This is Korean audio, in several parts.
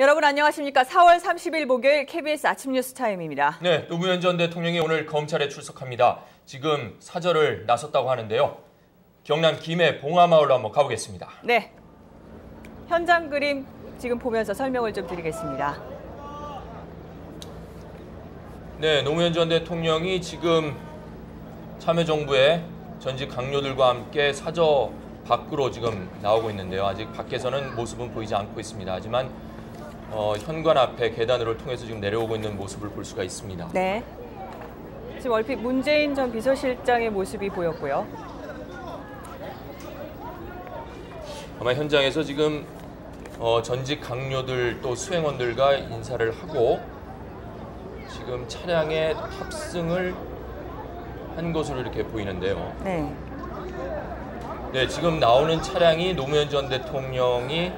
여러분 안녕하십니까. 4월 30일 목요일 KBS 아침 뉴스 타임입니다. 네, 노무현 전 대통령이 오늘 검찰에 출석합니다. 지금 사절을 나섰다고 하는데요. 경남 김해 봉화마을로 한번 가보겠습니다. 네, 현장 그림 지금 보면서 설명을 좀 드리겠습니다. 네, 노무현 전 대통령이 지금 참여정부의 전직 강요들과 함께 사저 밖으로 지금 나오고 있는데요. 아직 밖에서는 모습은 보이지 않고 있습니다. 하지만 현관 앞에 계단으로 통해서 지금 내려오고 있는 모습을 볼 수가 있습니다. 네, 지금 얼핏 문재인 전 비서실장의 모습이 보였고요. 아마 현장에서 지금 전직 강요들 또 수행원들과 인사를 하고 지금 차량에 탑승을 한 것으로 이렇게 보이는데요. 네. 네, 지금 나오는 차량이 노무현 전 대통령이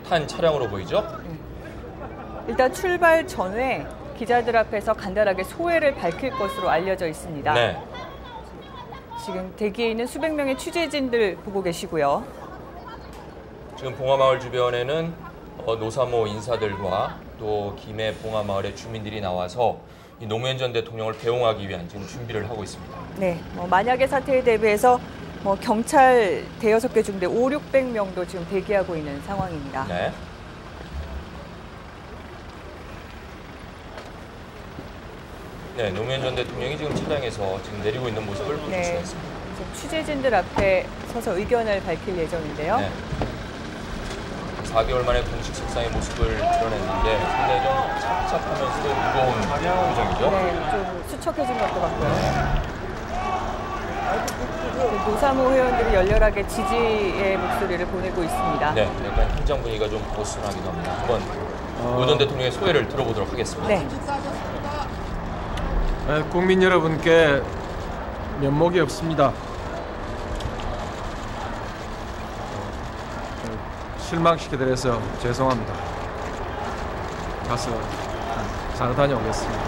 탄 차량으로 보이죠? 일단 출발 전에 기자들 앞에서 간단하게 소회를 밝힐 것으로 알려져 있습니다. 네. 지금 대기에 있는 수백 명의 취재진들 보고 계시고요. 지금 봉화마을 주변에는 노사모 인사들과 또 김해 봉화마을의 주민들이 나와서 이 노무현 전 대통령을 배웅하기 위한 지금 준비를 하고 있습니다. 네, 만약의 사태에 대비해서 경찰 대여섯 개 중대 500~600명도 지금 대기하고 있는 상황입니다. 네. 네, 노무현 전 대통령이 지금 차량에서 지금 내리고 있는 모습을 볼 수가 있습니다. 지금 취재진들 앞에 서서 의견을 밝힐 예정인데요. 네. 4개월 만에 공식 석상의 모습을 드러냈는데 상당히 좀 착잡하면서도 무거운 표정이죠. 네, 좀 수척해진 것도 같고요. 노사모 회원들이 열렬하게 지지의 목소리를 보내고 있습니다. 네, 약간 현장 분위기가 좀 어수선하기도 합니다. 한번 노 전 대통령의 소회를 들어보도록 하겠습니다. 네. 국민 여러분께 면목이 없습니다. 실망시켜드려서 죄송합니다. 가서 잘 다녀오겠습니다.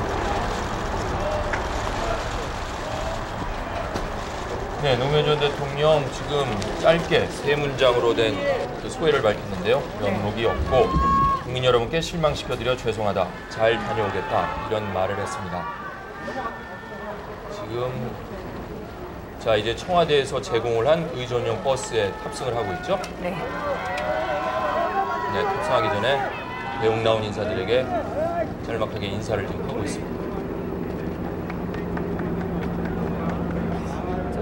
네, 노무현 전 대통령 지금 짧게 3문장으로 된 그 소회를 밝혔는데요. 면목이 없고 국민 여러분께 실망시켜드려 죄송하다. 잘 다녀오겠다. 이런 말을 했습니다. 지금 자 이제 청와대에서 제공을 한 의전용 버스에 탑승을 하고 있죠. 네. 네, 탑승하기 전에 배웅 나온 인사들에게 짤막하게 인사를 지금 하고 있습니다.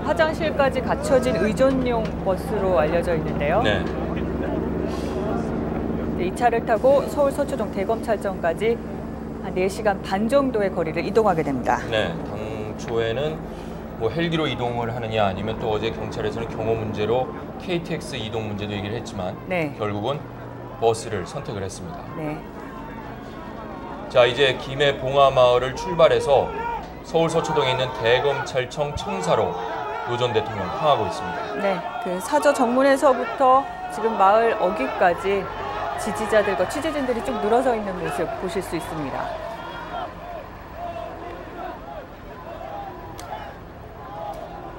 화장실까지 갖춰진 의전용 버스로 알려져 있는데요. 네. 이 차를 타고 서울 서초동 대검찰청까지 한 4시간 반 정도의 거리를 이동하게 됩니다. 네, 당초에는 헬기로 이동을 하느냐 아니면 또 어제 경찰에서는 경호 문제로 KTX 이동 문제도 얘기를 했지만 네. 결국은 버스를 선택을 했습니다. 네. 자, 이제 김해 봉화마을을 출발해서 서울 서초동에 있는 대검찰청 청사로 노 전 대통령 향하고 있습니다. 네, 그 사저 정문에서부터 지금 마을 어귀까지 지지자들과 취재진들이 쭉 늘어서 있는 모습 보실 수 있습니다.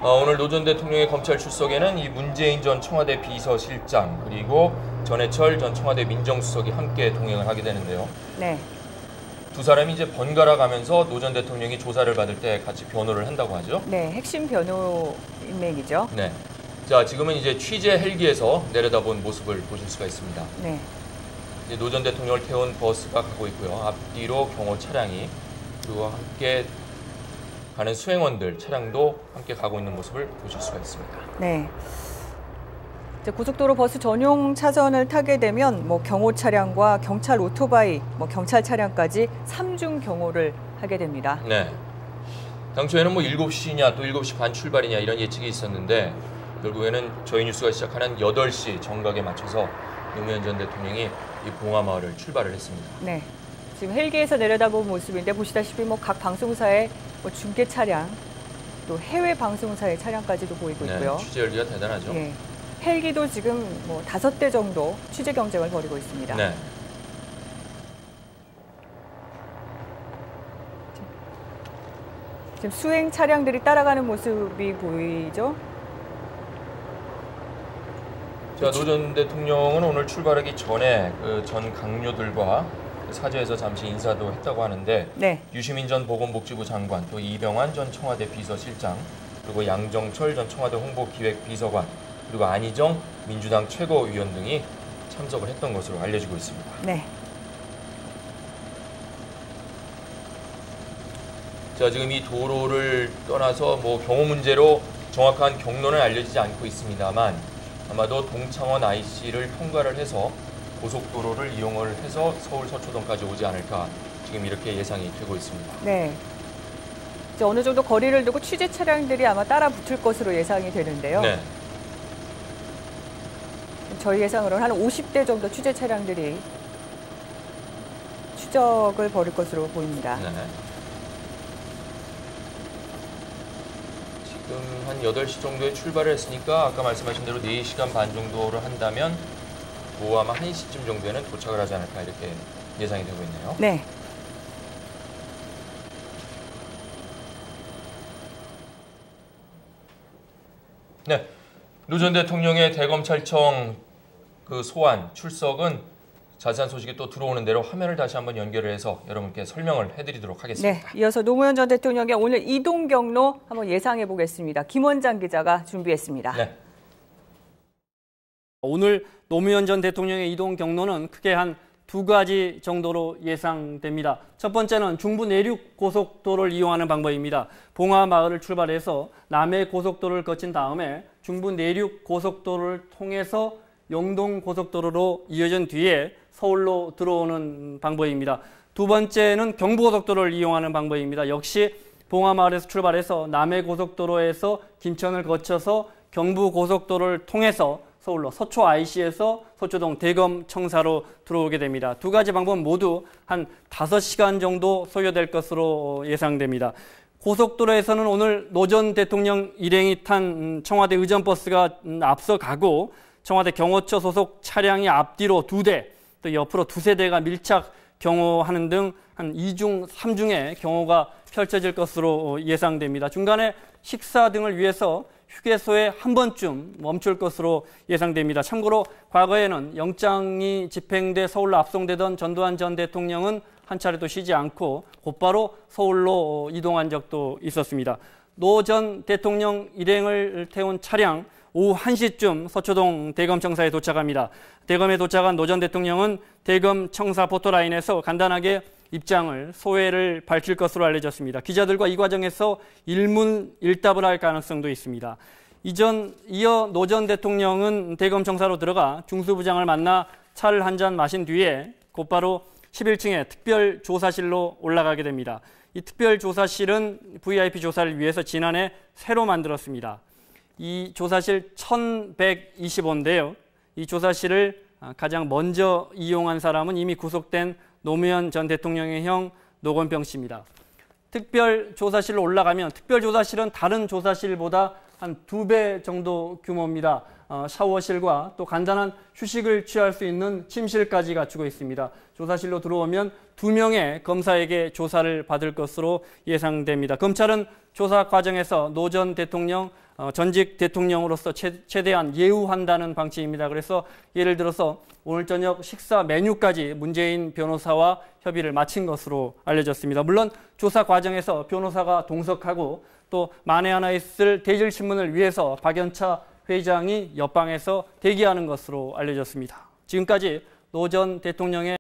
오늘 노 전 대통령의 검찰 출석에는 이 문재인 전 청와대 비서실장 그리고 전해철 전 청와대 민정수석이 함께 동행을 하게 되는데요. 네. 두 사람이 이제 번갈아 가면서 노 전 대통령이 조사를 받을 때 같이 변호를 한다고 하죠. 네, 핵심 변호 인맥이죠. 네. 자, 지금은 이제 취재 헬기에서 내려다본 모습을 보실 수가 있습니다. 네. 이제 노 전 대통령을 태운 버스가 가고 있고요. 앞뒤로 경호 차량이 그리고 함께 가는 수행원들 차량도 함께 가고 있는 모습을 보실 수가 있습니다. 네. 이제 고속도로 버스 전용 차선을 타게 되면 경호 차량과 경찰 오토바이, 경찰 차량까지 3중 경호를 하게 됩니다. 네. 당초에는 7시냐 또 7시 반 출발이냐 이런 예측이 있었는데 결국에는 저희 뉴스가 시작하는 8시 정각에 맞춰서 노무현 전 대통령이 이 봉화마을을 출발을 했습니다. 네. 지금 헬기에서 내려다본 모습인데 보시다시피 각 방송사의 중계 차량, 또 해외 방송사의 차량까지도 보이고 있고요. 네, 취재 열기가 대단하죠. 네. 헬기도 지금 5대 정도 취재 경쟁을 벌이고 있습니다. 네. 지금 수행 차량들이 따라가는 모습이 보이죠? 자, 노 전 대통령은 오늘 출발하기 전에 그 전 강요들과 사저에서 잠시 인사도 했다고 하는데 네. 유시민 전 보건복지부 장관, 또 이병환 전 청와대 비서실장, 그리고 양정철 전 청와대 홍보기획비서관, 그리고 안희정 민주당 최고위원 등이 참석을 했던 것으로 알려지고 있습니다. 네. 자, 지금 이 도로를 떠나서 뭐 경호 문제로 정확한 경로는 알려지지 않고 있습니다만 아마도 동창원 IC를 통과를 해서 고속도로를 이용을 해서 서울 서초동까지 오지 않을까 지금 이렇게 예상이 되고 있습니다. 네. 이제 어느 정도 거리를 두고 취재 차량들이 아마 따라 붙을 것으로 예상이 되는데요. 네. 저희 예상으로는 한 50대 정도 취재 차량들이 추적을 벌일 것으로 보입니다. 네. 지금 한 8시 정도에 출발을 했으니까 아까 말씀하신 대로 4시간 반 정도를 한다면 오후 아마 1시쯤 정도에는 도착을 하지 않을까 이렇게 예상이 되고 있네요. 네. 네. 노 전 대통령의 대검찰청 그 소환 출석은 자세한 소식이 또 들어오는 대로 화면을 다시 한번 연결을 해서 여러분께 설명을 해드리도록 하겠습니다. 네, 이어서 노무현 전 대통령의 오늘 이동 경로 한번 예상해 보겠습니다. 김원장 기자가 준비했습니다. 네. 오늘 노무현 전 대통령의 이동 경로는 크게 한 2가지 정도로 예상됩니다. 첫 번째는 중부 내륙 고속도로를 이용하는 방법입니다. 봉화마을을 출발해서 남해 고속도로를 거친 다음에 중부 내륙 고속도로를 통해서 영동 고속도로로 이어진 뒤에 서울로 들어오는 방법입니다. 두 번째는 경부고속도로를 이용하는 방법입니다. 역시 봉화마을에서 출발해서 남해 고속도로에서 김천을 거쳐서 경부고속도로를 통해서 서울로 서초 IC에서 서초동 대검청사로 들어오게 됩니다. 2가지 방법은 모두 한 5시간 정도 소요될 것으로 예상됩니다. 고속도로에서는 오늘 노 전 대통령 일행이 탄 청와대 의전버스가 앞서가고 청와대 경호처 소속 차량이 앞뒤로 2대, 또 옆으로 2세대가 밀착 경호하는 등 한 2중, 3중의 경호가 펼쳐질 것으로 예상됩니다. 중간에 식사 등을 위해서 휴게소에 한 번쯤 멈출 것으로 예상됩니다. 참고로 과거에는 영장이 집행돼 서울로 압송되던 전두환 전 대통령은 한 차례도 쉬지 않고 곧바로 서울로 이동한 적도 있었습니다. 노 전 대통령 일행을 태운 차량 오후 1시쯤 서초동 대검청사에 도착합니다. 대검에 도착한 노 전 대통령은 대검청사 포토라인에서 간단하게 입장을, 소회를 밝힐 것으로 알려졌습니다. 기자들과 이 과정에서 일문일답을 할 가능성도 있습니다. 이어 노 전 대통령은 대검청사로 들어가 중수부장을 만나 차를 한 잔 마신 뒤에 곧바로 11층의 특별조사실로 올라가게 됩니다. 이 특별조사실은 VIP 조사를 위해서 지난해 새로 만들었습니다. 이 조사실 1125인데요. 이 조사실을 가장 먼저 이용한 사람은 이미 구속된 노무현 전 대통령의 형 노건병 씨입니다. 특별조사실로 올라가면 특별조사실은 다른 조사실보다 한 2배 정도 규모입니다. 샤워실과 또 간단한 휴식을 취할 수 있는 침실까지 갖추고 있습니다. 조사실로 들어오면 2명의 검사에게 조사를 받을 것으로 예상됩니다. 검찰은 조사 과정에서 노 전 대통령 전직 대통령으로서 최대한 예우한다는 방침입니다. 그래서 예를 들어서 오늘 저녁 식사 메뉴까지 문재인 변호사와 협의를 마친 것으로 알려졌습니다. 물론 조사 과정에서 변호사가 동석하고 또 만에 하나 있을 대질신문을 위해서 박연차 회장이 옆방에서 대기하는 것으로 알려졌습니다. 지금까지 노 전 대통령의